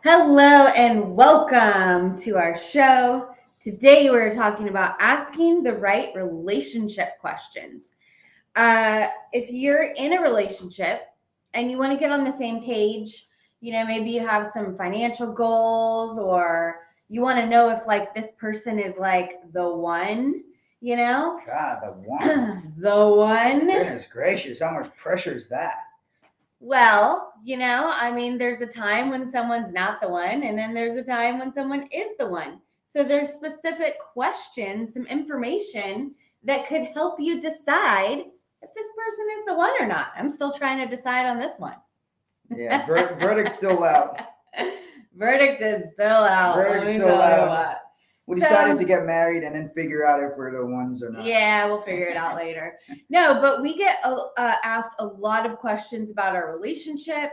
Hello and welcome to our show. Today we're talking about asking the right relationship questions. If you're in a relationship and you want to get on the same page, maybe you have some financial goals or you want to know if this person is the one, you know? God, the one. The one. Goodness gracious, how much pressure is that? Well, there's a time when someone's not the one, and then there's a time when someone is the one. So there's specific questions, some information that could help you decide if this person is the one or not. I'm still trying to decide on this one. Yeah, verdict's still out. Verdict is still out. Verdict's still out. We decided to get married and then figure out if we're the ones or not. Yeah, we'll figure it out later. No, but we get asked a lot of questions about our relationship.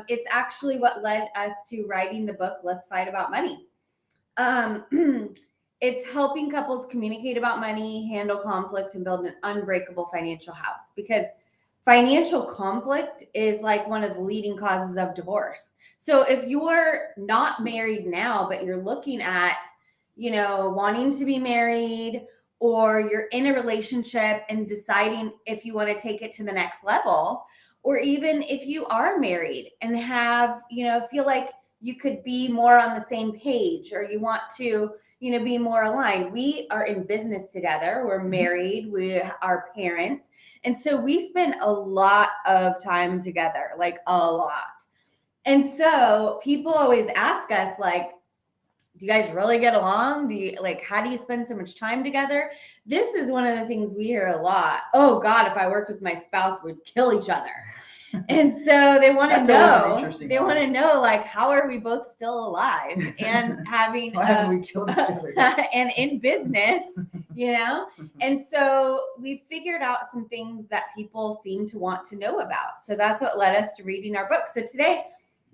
It's actually what led us to writing the book, Let's Fight About Money. It's helping couples communicate about money, handle conflict, and build an unbreakable financial house. Because financial conflict is one of the leading causes of divorce. So if you're not married now, but you're looking at wanting to be married, or you're in a relationship and deciding if you want to take it to the next level, or even if you are married and have, feel like you could be more on the same page, or you want to, be more aligned. We are in business together. We're married. We are parents. And so we spend a lot of time together, a lot. And so people always ask us, do you guys really get along? How do you spend so much time together? This is one of the things we hear a lot. Oh God, if I worked with my spouse, we'd kill each other. And so they want to know, how are we both still alive and having, why haven't we killed each other? And in business, And so we figured out some things that people seem to want to know about. So that's what led us to reading our book. So today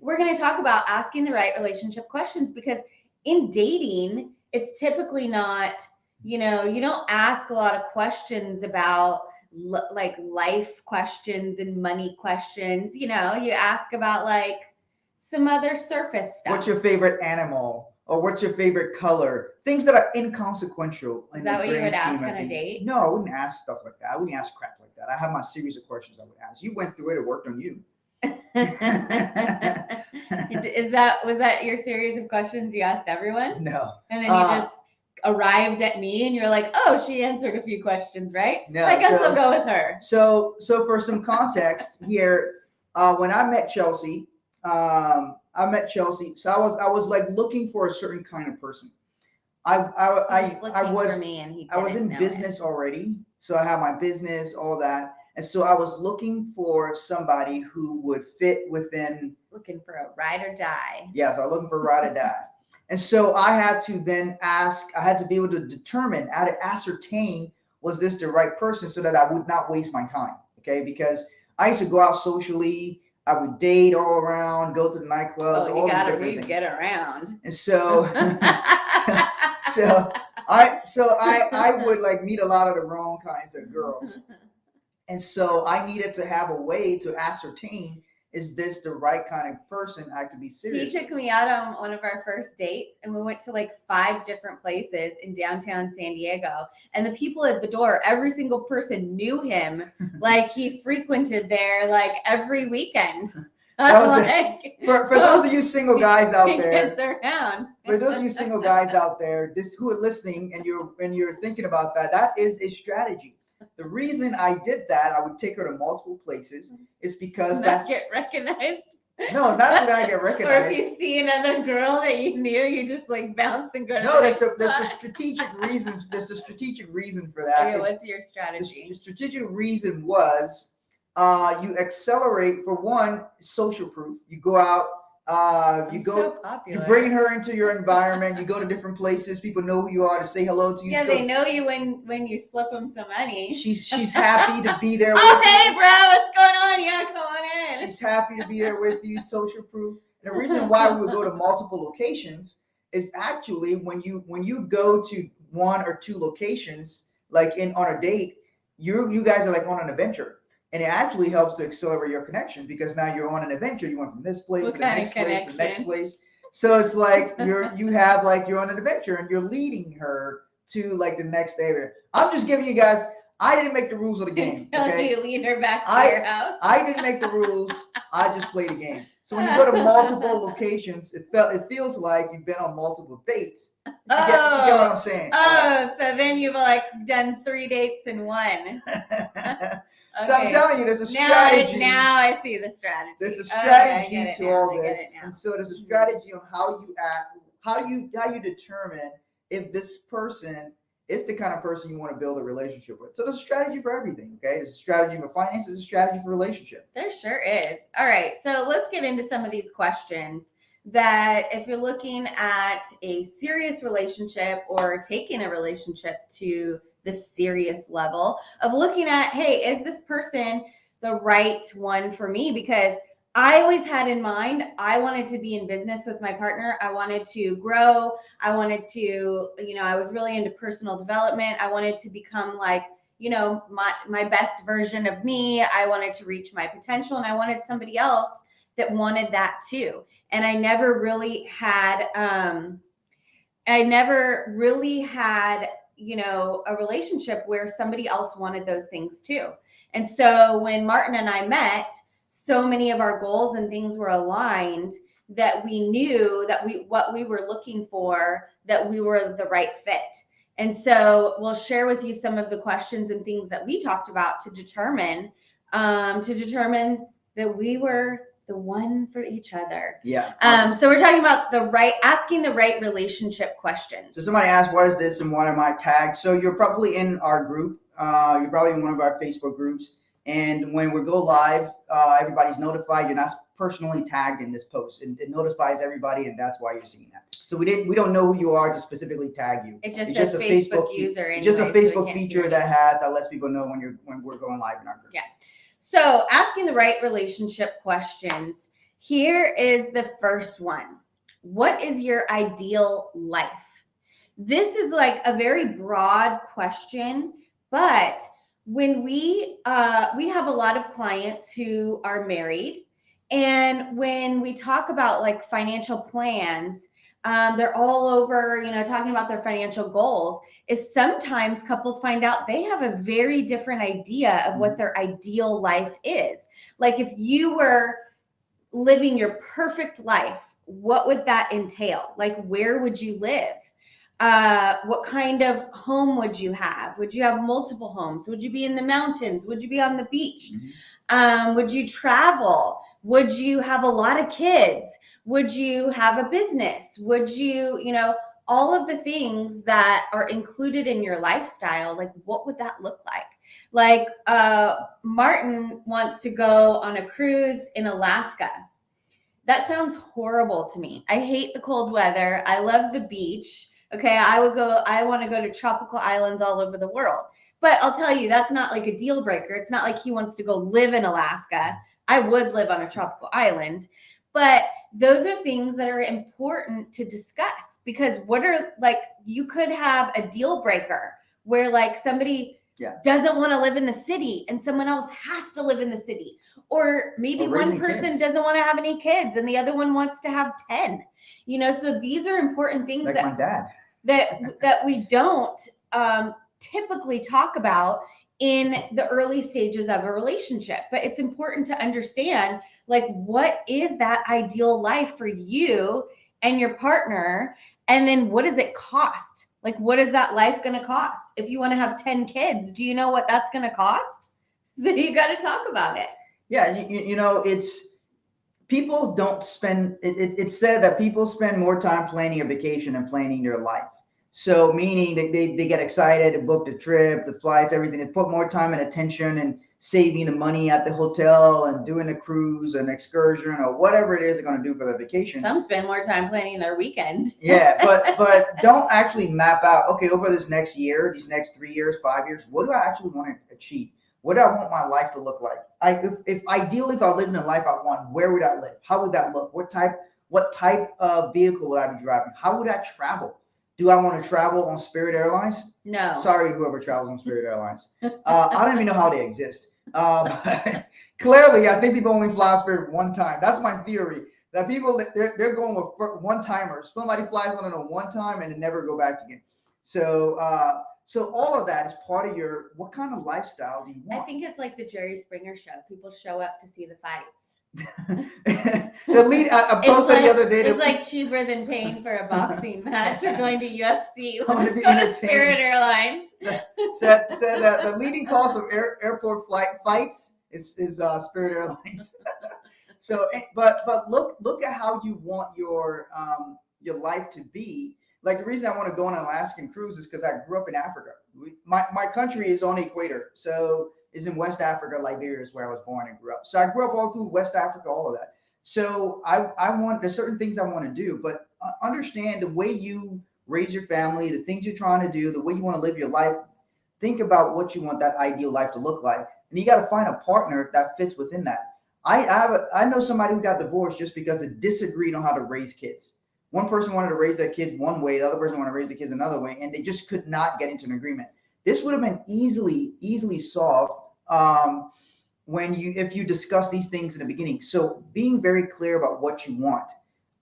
we're going to talk about asking the right relationship questions, because in dating, it's typically not, you don't ask a lot of questions about life questions and money questions. You ask about some other surface stuff. What's your favorite animal? Or what's your favorite color? Things that are inconsequential. Is that what you would ask on a date? No, I wouldn't ask stuff like that. I wouldn't ask crap like that. I have my series of questions I would ask. You went through it. It worked on you. Was that your series of questions you asked everyone? No. And then you just arrived at me and you're like, oh, she answered a few questions, right? No, I guess I'll go with her. So for some context here, when I met Chelsea, so I was looking for a certain kind of person. I was in business already, so I had my business, all that. And so I was looking for somebody who would fit within. Looking for a ride or die. Yes, I was looking for a ride or die. And so I had to then I had to be able to determine, I had to ascertain, was this the right person, so that I would not waste my time. Okay, because I used to go out socially, I would date all around, go to the nightclubs, all these different things. Get around. And so I would meet a lot of the wrong kinds of girls. And so I needed to have a way to ascertain, is this the right kind of person I could be serious with? He took me out on one of our first dates, and we went to 5 different places in downtown San Diego. And the people at the door, every single person knew him. He frequented there every weekend. For those of you single guys out there, for those of you single guys out there, who are listening and you're thinking about that is a strategy. The reason I did that, I would take her to multiple places, is because get recognized. No, not that I get recognized. Or if you see another girl that you knew, you just bounce and go. No, there's a strategic reasons. There's a strategic reason for that. Okay, what's your strategy? The strategic reason was, you accelerate, for one, social proof. You go out. You bring her into your environment. You go to different places. People know who you are, to say hello to you. Yeah, they know you when you slip them some money. She's happy to be there. Oh, hey, bro, what's going on? Yeah, come on in. She's happy to be there with you. Social proof. And the reason why we would go to multiple locations is actually when you go to 1 or 2 locations, on a date, you guys are on an adventure. And it actually helps to accelerate your connection because now you're on an adventure. You went from this place to the next place to the next place. So it's like you're on an adventure and you're leading her to like the next area. I'm just giving you guys. I didn't make the rules of the game. Okay? You lead her back to your house. I didn't make the rules. I just played the game. So when you go to multiple locations, it feels like you've been on multiple dates. You get what I'm saying? So then you've like done 3 dates in one. So I'm telling you, there's a strategy. Now I see the strategy. There's a strategy to all this, and so there's a strategy on how you act, how you determine if this person is the kind of person you want to build a relationship with. So there's a strategy for everything. Okay, there's a strategy for finance. There's a strategy for relationship. There sure is. All right, so let's get into some of these questions that if you're looking at a serious relationship or taking a relationship to the serious level of looking at, hey, is this person the right one for me? Because I always had in mind, I wanted to be in business with my partner. I wanted to grow. I wanted to, I was really into personal development. I wanted to become like, my best version of me. I wanted to reach my potential, and I wanted somebody else that wanted that too. And I never really had, a relationship where somebody else wanted those things too. And so when Martin and I met, so many of our goals and things were aligned that we knew that what we were looking for, that we were the right fit. And so we'll share with you some of the questions and things that we talked about to determine that we were the one for each other. Yeah. So we're talking about asking the right relationship questions. So somebody asked, what is this and what am I tagged? So you're probably in our group. You're probably in one of our Facebook groups. And when we go live, everybody's notified. You're not personally tagged in this post. It notifies everybody, and that's why you're seeing that. So we don't know who you are to specifically tag you. It's just a Facebook user. It's just a Facebook feature that lets people know when we're going live in our group. Yeah. So asking the right relationship questions. Here is the first one. What is your ideal life? This is like a very broad question, but when we have a lot of clients who are married, and when we talk about like financial plans, they're all over, talking about their financial goals, is sometimes couples find out they have a very different idea of what their ideal life is. Like if you were living your perfect life, what would that entail? Like, where would you live? What kind of home would you have? Would you have multiple homes? Would you be in the mountains? Would you be on the beach? Would you travel? Would you have a lot of kids? Would you have a business? Would you, all of the things that are included in your lifestyle, like what would that look like? Like Martin wants to go on a cruise in Alaska. That sounds horrible to me. I hate the cold weather. I love the beach. Okay, I want to go to tropical islands all over the world. But I'll tell you, that's not like a deal breaker. It's not like he wants to go live in Alaska. I would live on a tropical island. But those are things that are important to discuss, because you could have a deal breaker where like somebody doesn't want to live in the city and someone else has to live in the city. Or maybe one person doesn't want to have any kids and the other one wants to have 10. So these are important things like my dad. that we don't typically talk about in the early stages of a relationship. But it's important to understand, like, what is that ideal life for you and your partner? And then what does it cost? Like, what is that life going to cost? If you want to have 10 kids, do you know what that's going to cost? So you got to talk about it. Yeah. It's people don't spend, it's said that people spend more time planning a vacation than planning their life. So meaning that they get excited and book the trip, the flights, everything. They put more time and attention and saving the money at the hotel and doing a cruise, an excursion, or whatever it is they're going to do for their vacation. Some spend more time planning their weekend. Yeah, but don't actually map out, okay, over this next year, these next 3 years, 5 years, what do I actually want to achieve? What do I want my life to look like? If ideally, if I lived in the life I want, where would I live? How would that look? What type of vehicle would I be driving? How would I travel? Do I want to travel on Spirit Airlines? No. Sorry to whoever travels on Spirit Airlines. I don't even know how they exist. Clearly, I think people only fly Spirit one time. That's my theory. That people, they're going with one-timers. Somebody flies on it on one time and then never go back again. So all of that is part of your, what kind of lifestyle do you want? I think it's like the Jerry Springer show. People show up to see the fights. The lead, I posted the other day. It's like cheaper than paying for a boxing match or going to UFC. I want to be Go to entertained. Spirit Airlines. said that the leading cause of airport fights is Spirit Airlines. So, but look at how you want your life to be. Like the reason I want to go on an Alaskan cruise is because I grew up in Africa. My country is on the equator, so is in West Africa. Liberia is where I was born and grew up. So I grew up all through West Africa, all of that. So there's certain things I want to do, but understand the way you raise your family, the things you're trying to do, the way you want to live your life. Think about what you want that ideal life to look like, and you got to find a partner that fits within that. I know somebody who got divorced just because they disagreed on how to raise kids. One person wanted to raise their kids one way, the other person wanted to raise the kids another way, and they just could not get into an agreement. This would have been easily solved if you discuss these things in the beginning. So being very clear about what you want,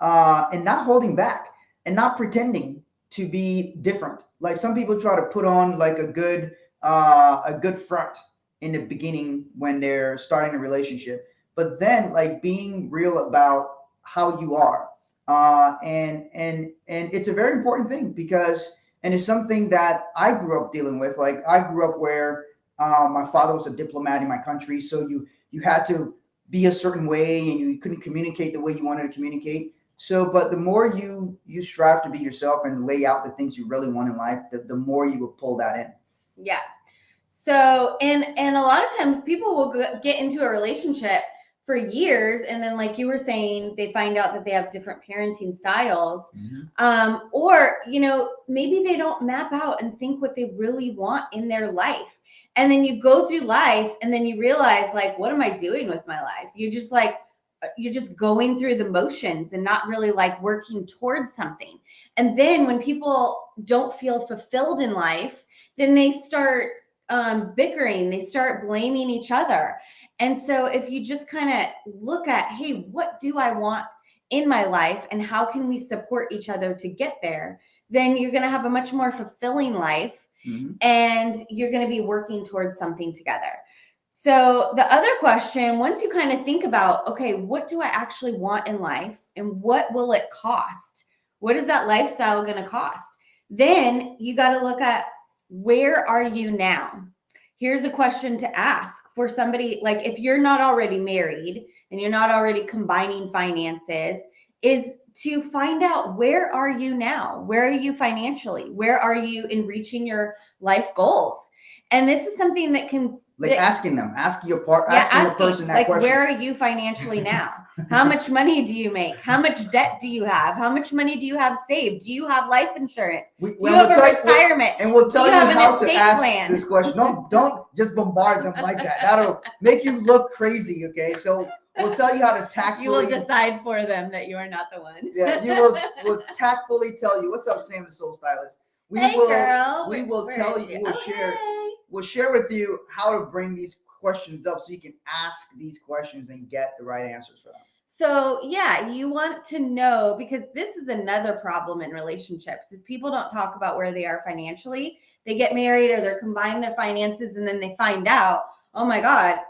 and not holding back and not pretending to be different. Like some people try to put on like a good front in the beginning when they're starting a relationship, but then like being real about how you are. And it's a very important thing because, and it's something that I grew up dealing with. Like I grew up where my father was a diplomat in my country. So you had to be a certain way and you couldn't communicate the way you wanted to communicate. So, but the more you strive to be yourself and lay out the things you really want in life, the more you will pull that in. Yeah. So, and a lot of times people will get into a relationship for years, and then like you were saying, they find out that they have different parenting styles. Mm-hmm. Or, maybe they don't map out and think what they really want in their life. And then you go through life and then you realize like, what am I doing with my life? You're just going through the motions and not really like working towards something. And then when people don't feel fulfilled in life, then they start bickering, they start blaming each other. And so if you just kind of look at, hey, what do I want in my life and how can we support each other to get there, then you're going to have a much more fulfilling life. Mm-hmm. And you're going to be working towards something together. So the other question, once you kind of think about, okay, what do I actually want in life and what will it cost? What is that lifestyle going to cost? Then you got to look at, where are you now? Here's a question to ask for somebody, like if you're not already married and you're not already combining finances, is to find out, where are you now? Where are you financially? Where are you in reaching your life goals? And this is something that can asking the person that like, question. Where are you financially now? How much money do you make? How much debt do you have? How much money do you have saved? Do you have life insurance? Do you have a retirement? And we'll tell you how to ask this question. Don't just bombard them like that. That'll make you look crazy. Okay, so we'll tell you how to tactfully. You will decide for them that you are not the one. Yeah, we'll tactfully tell you. What's up, Sam, the Soul Stylist? Girl. We will tell you. We'll share with you how to bring these questions up so you can ask these questions and get the right answers for them. So yeah, you want to know, because this is another problem in relationships, is people don't talk about where they are financially. They get married or they're combining their finances and then they find out, oh my God,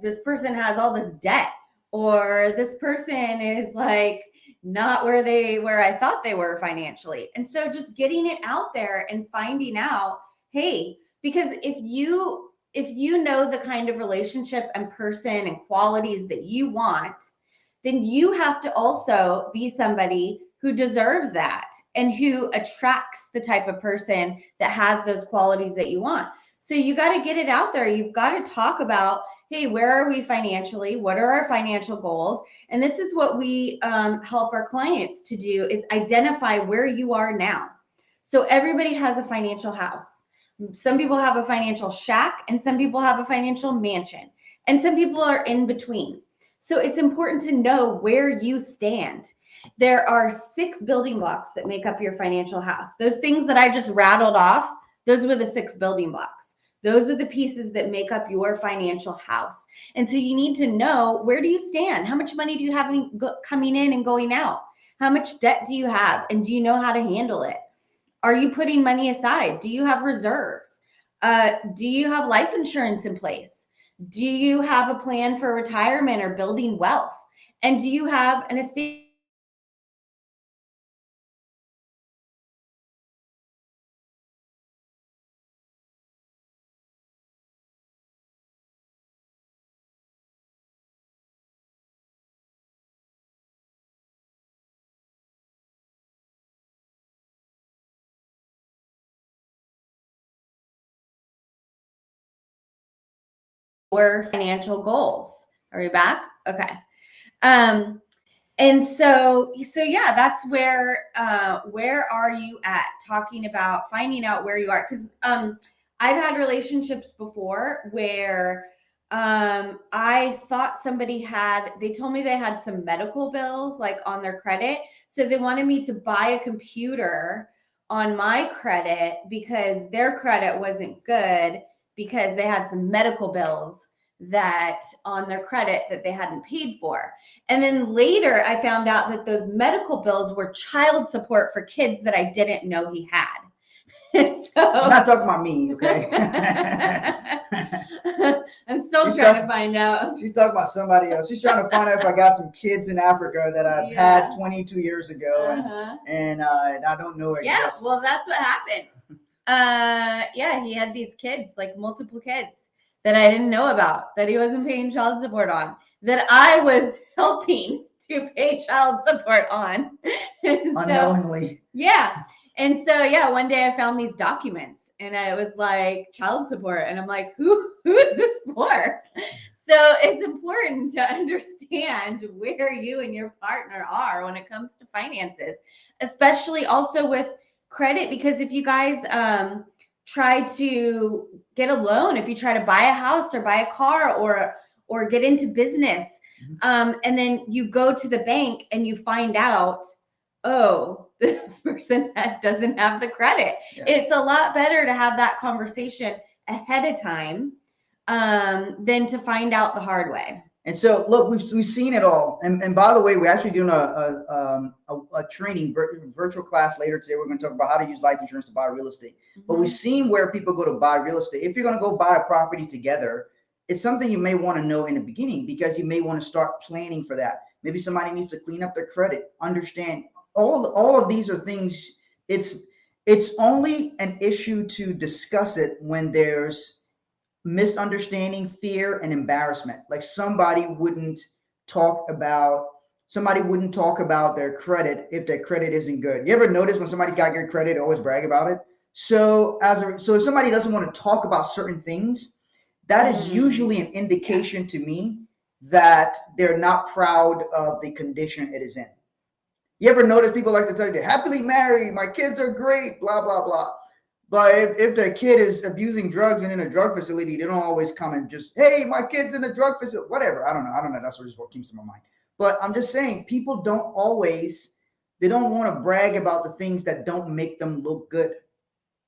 this person has all this debt, or this person is like not where I thought they were financially. And so just getting it out there and finding out, hey, because if you know the kind of relationship and person and qualities that you want, then you have to also be somebody who deserves that and who attracts the type of person that has those qualities that you want. So you got to get it out there. You've got to talk about, hey, where are we financially? What are our financial goals? And this is what we help our clients to do, is identify where you are now. So everybody has a financial house. Some people have a financial shack and some people have a financial mansion, and some people are in between. So it's important to know where you stand There are 6 building blocks that make up your financial house. Those things that I just rattled off, those were the 6 building blocks. Those are the pieces that make up your financial house. And so you need to know, where do you stand? How much money do you have coming in and going out? How much debt do you have? And do you know how to handle it? Are you putting money aside? Do you have reserves? Do you have life insurance in place? Do you have a plan for retirement or building wealth? And do you have an estate or financial goals? Are we back? Okay. And so yeah, that's where are you at, talking about finding out where you are? Because I've had relationships before where I thought they told me they had some medical bills like on their credit. So they wanted me to buy a computer on my credit because their credit wasn't good, because they had some medical bills that on their credit that they hadn't paid for. And then later I found out that those medical bills were child support for kids that I didn't know he had. And so She's not talking about me, okay? I'm still trying to find out. She's talking about somebody else. She's trying to find out if I got some kids in Africa that I've had 22 years ago, and I don't know. Yeah, well, that's what happened. Yeah, he had these kids, like multiple kids that I didn't know about, that he wasn't paying child support on, that I was helping to pay child support on. Unknowingly. Yeah. And so, yeah, one day I found these documents and it was like child support. And I'm like, who is this for? So it's important to understand where you and your partner are when it comes to finances, especially also with credit, because if you guys try to get a loan, if you try to buy a house or buy a car or get into business, and then you go to the bank and you find out, oh, this person that doesn't have the credit. Yeah. It's a lot better to have that conversation ahead of time than to find out the hard way. And so, look, we've seen it all. And by the way, we're actually doing a training virtual class later today. We're going to talk about how to use life insurance to buy real estate. But we've seen where people go to buy real estate. If you're going to go buy a property together, it's something you may want to know in the beginning, because you may want to start planning for that. Maybe somebody needs to clean up their credit, understand. All of these are things. It's only an issue to discuss it when there's misunderstanding, fear, and embarrassment. Like somebody wouldn't talk about their credit if their credit isn't good. You ever notice when somebody's got good credit, they always brag about it? So if somebody doesn't want to talk about certain things, that is usually an indication to me that they're not proud of the condition it is in. You ever notice people like to tell you they're happily married, my kids are great, blah, blah, blah. But if their kid is abusing drugs and in a drug facility, they don't always come and just, hey, my kid's in a drug facility, whatever. I don't know. That's what keeps in my mind. But I'm just saying, people don't want to brag about the things that don't make them look good.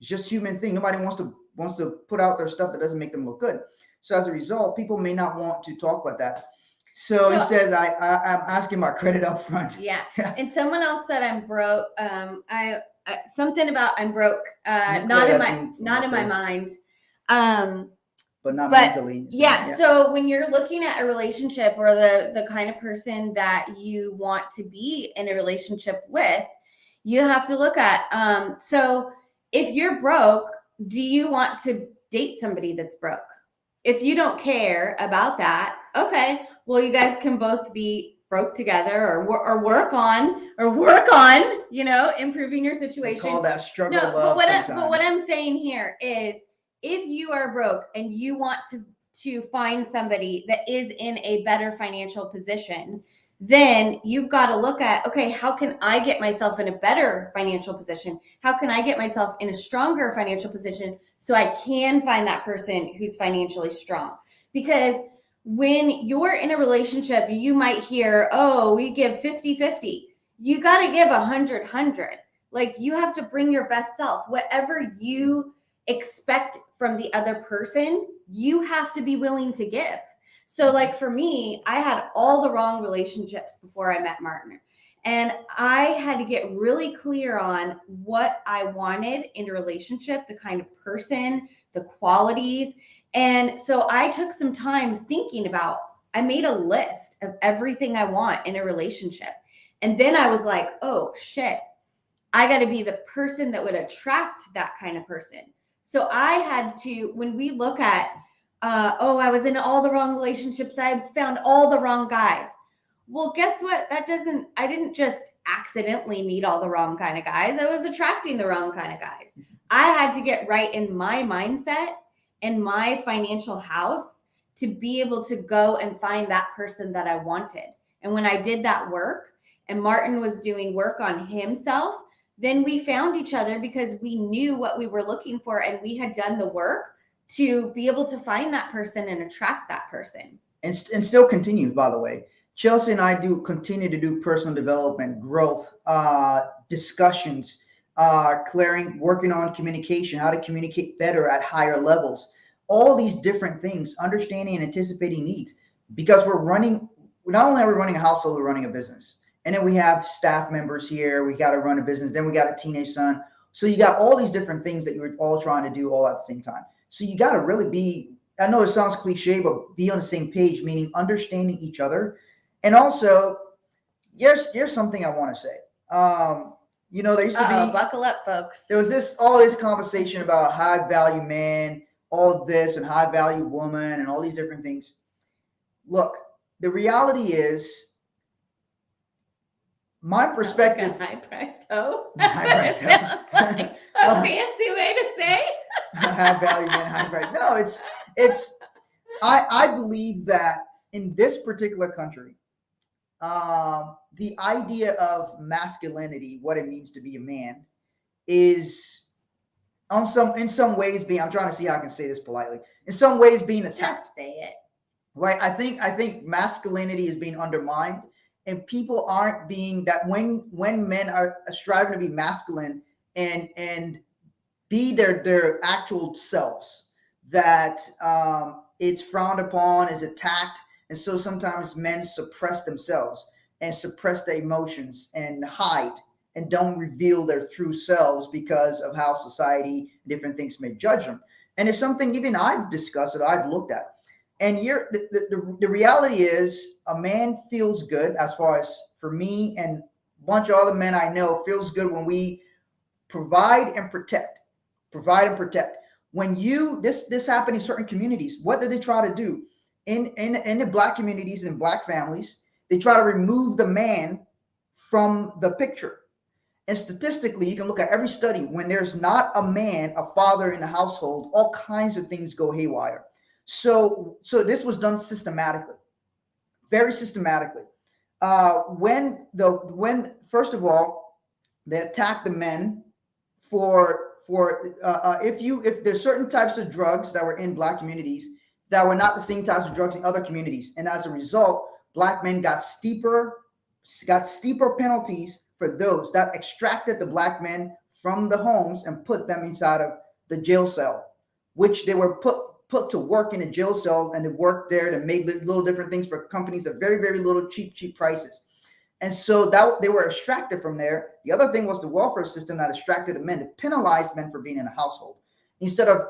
It's just a human thing. Nobody wants to put out their stuff that doesn't make them look good. So as a result, people may not want to talk about that. So he says, I'm asking my credit up front. Yeah. And someone else said I'm broke. Something about I'm broke. Not in my mind. But mentally. Yeah. So when you're looking at a relationship or the kind of person that you want to be in a relationship with, you have to look at, so if you're broke, do you want to date somebody that's broke? If you don't care about that, okay, well, you guys can both be broke together or work on, improving your situation. They call that struggle love but what I'm saying here is, if you are broke and you want to find somebody that is in a better financial position, then you've got to look at, okay, how can I get myself in a better financial position? How can I get myself in a stronger financial position so I can find that person who's financially strong? Because when you're in a relationship, you might hear, oh, we give 50-50. you got to give 100. Like, you have to bring your best self. Whatever you expect from the other person, you have to be willing to give. So, like, for me, I had all the wrong relationships before I met Martin. And I had to get really clear on what I wanted in a relationship, the kind of person, the qualities. And so I took some time thinking about, I made a list of everything I want in a relationship. And then I was like, oh shit, I got to be the person that would attract that kind of person. So I had to, when we look at, I was in all the wrong relationships, I found all the wrong guys. Well, guess what? I didn't just accidentally meet all the wrong kind of guys. I was attracting the wrong kind of guys. I had to get right in my mindset and my financial house to be able to go and find that person that I wanted. And when I did that work and Martin was doing work on himself, then we found each other because we knew what we were looking for and we had done the work to be able to find that person and attract that person. And still continue, by the way. Chelsea and I do continue to do personal development, growth, discussions, working on communication, how to communicate better at higher levels, all these different things, understanding and anticipating needs, because not only are we running a household, we're running a business. And then we have staff members here. We got to run a business. Then we got a teenage son. So you got all these different things that you're all trying to do all at the same time. So you got to really be, I know it sounds cliche, but be on the same page, meaning understanding each other. And also, here's something I want to say. There used to be, buckle up, folks. There was all this conversation about high value man, all this, and high value woman, and all these different things. Look, the reality is, my perspective. Like a high-priced hoe. High-priced hoe. Like a fancy way to say. High value man, high price. No, it's. I believe that in this particular country, the idea of masculinity, what it means to be a man, is in some ways being. I'm trying to see how I can say this politely. In some ways, being attacked. Just say it. Right. I think masculinity is being undermined. And people aren't being that when men are striving to be masculine and be their actual selves, that it's frowned upon, is attacked. And so sometimes men suppress themselves and suppress their emotions and hide and don't reveal their true selves because of how society, different things may judge them. And it's something even I've discussed, that I've looked at. And the reality is, a man feels good, as far as for me and a bunch of other men I know, feels good when we provide and protect. When this happened in certain communities, what did they try to do? In the black communities and black families, they try to remove the man from the picture. And statistically, you can look at every study. When there's not a man, a father in the household, all kinds of things go haywire. So this was done systematically, very systematically. When first of all, they attacked the men for if there's certain types of drugs that were in black communities that were not the same types of drugs in other communities, and as a result, black men got steeper penalties for those that extracted the black men from the homes and put them inside of the jail cell, which they were put to work in a jail cell, and to work there to make little different things for companies at very, very little cheap prices. And so that they were extracted from there. The other thing was the welfare system that extracted the men, that penalized men for being in a household. Instead of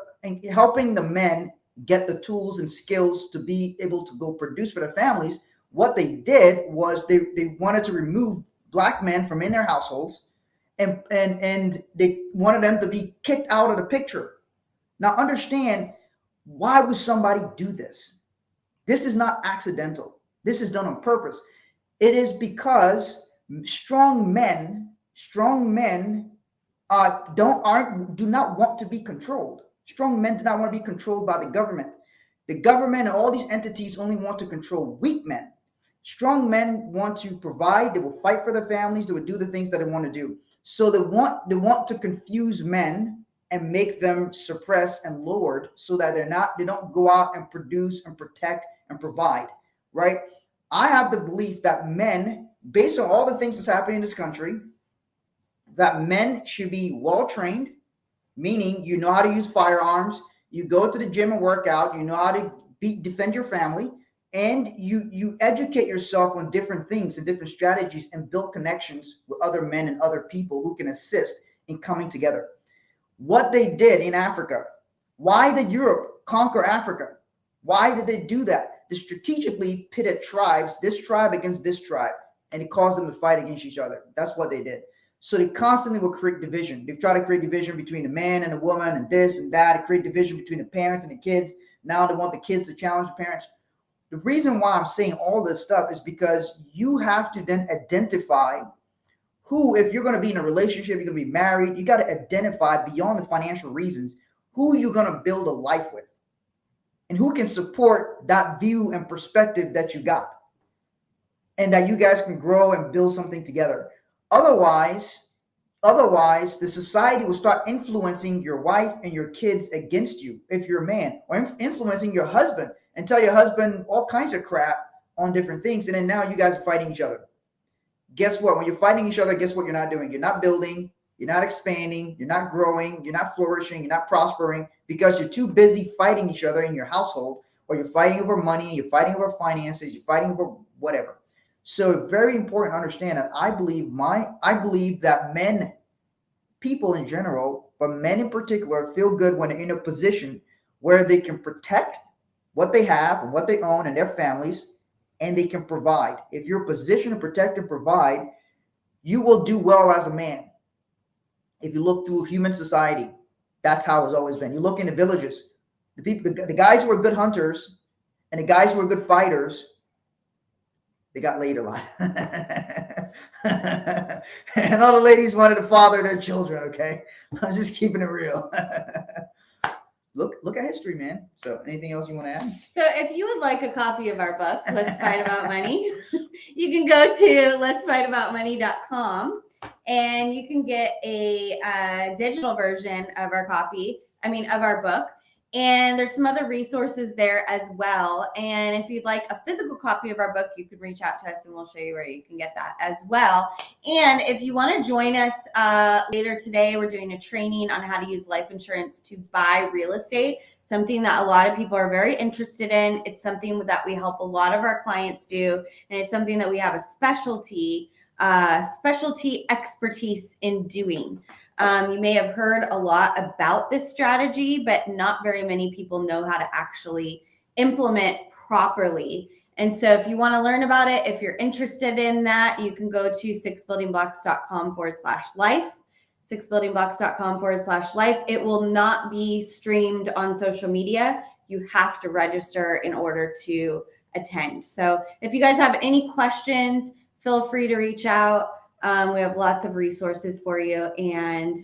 helping the men get the tools and skills to be able to go produce for their families, what they did was they wanted to remove black men from in their households, and they wanted them to be kicked out of the picture. Now understand, why would somebody do this? This is not accidental. This is done on purpose. It is because strong men do not want to be controlled. Strong men do not want to be controlled by the government. The government and all these entities only want to control weak men. Strong men want to provide. They will fight for their families. They will do the things that they want to do. So they want to confuse men and make them suppress and lowered, so that they don't go out and produce and protect and provide, right? I have the belief that men based on all the things that's happening in this country, that men should be well trained, meaning you know how to use firearms, you go to the gym and work out, you know how to defend your family, and you educate yourself on different things and different strategies and build connections with other men and other people who can assist in coming together. What they did in Africa, why did Europe conquer Africa? Why did they do that? They strategically pitted tribes, this tribe against this tribe, and it caused them to fight against each other. That's what they did. So they constantly will create division. They try to create division between the man and the woman and this and that, and create division between the parents and the kids. Now they want the kids to challenge the parents. The reason why I'm saying all this stuff is because you have to then identify who, if you're going to be in a relationship, you're going to be married, you got to identify beyond the financial reasons, who you're going to build a life with and who can support that view and perspective that you got, and that you guys can grow and build something together. Otherwise, the society will start influencing your wife and your kids against you if you're a man, or influencing your husband and tell your husband all kinds of crap on different things. And then now you guys are fighting each other. Guess what? When you're fighting each other, guess what you're not doing? You're not building, you're not expanding, you're not growing, you're not flourishing, you're not prospering, because you're too busy fighting each other in your household, or you're fighting over money, you're fighting over finances, you're fighting over whatever. So very important to understand that I believe that men, people in general, but men in particular, feel good when they're in a position where they can protect what they have and what they own and their families, and they can provide. If you're positioned to protect and provide, you will do well as a man. If you look through human society, that's how it's always been. You look in the villages, the guys who are good hunters and the guys who are good fighters, they got laid a lot. And all the ladies wanted to father their children, okay? I'm just keeping it real. Look at history, man. So anything else you want to add? So if you would like a copy of our book, Let's Fight About Money, you can go to letsfightaboutmoney.com and you can get a digital version of our book. And there's some other resources there as well. And if you'd like a physical copy of our book, you can reach out to us and we'll show you where you can get that as well. And if you want to join us later today, we're doing a training on how to use life insurance to buy real estate, something that a lot of people are very interested in. It's something that we help a lot of our clients do. And it's something that we have a specialty expertise in doing. You may have heard a lot about this strategy, but not very many people know how to actually implement properly. And so if you want to learn about it, if you're interested in that, you can go to sixbuildingblocks.com/life, sixbuildingblocks.com/life. It will not be streamed on social media. You have to register in order to attend. So if you guys have any questions, feel free to reach out. We have lots of resources for you. And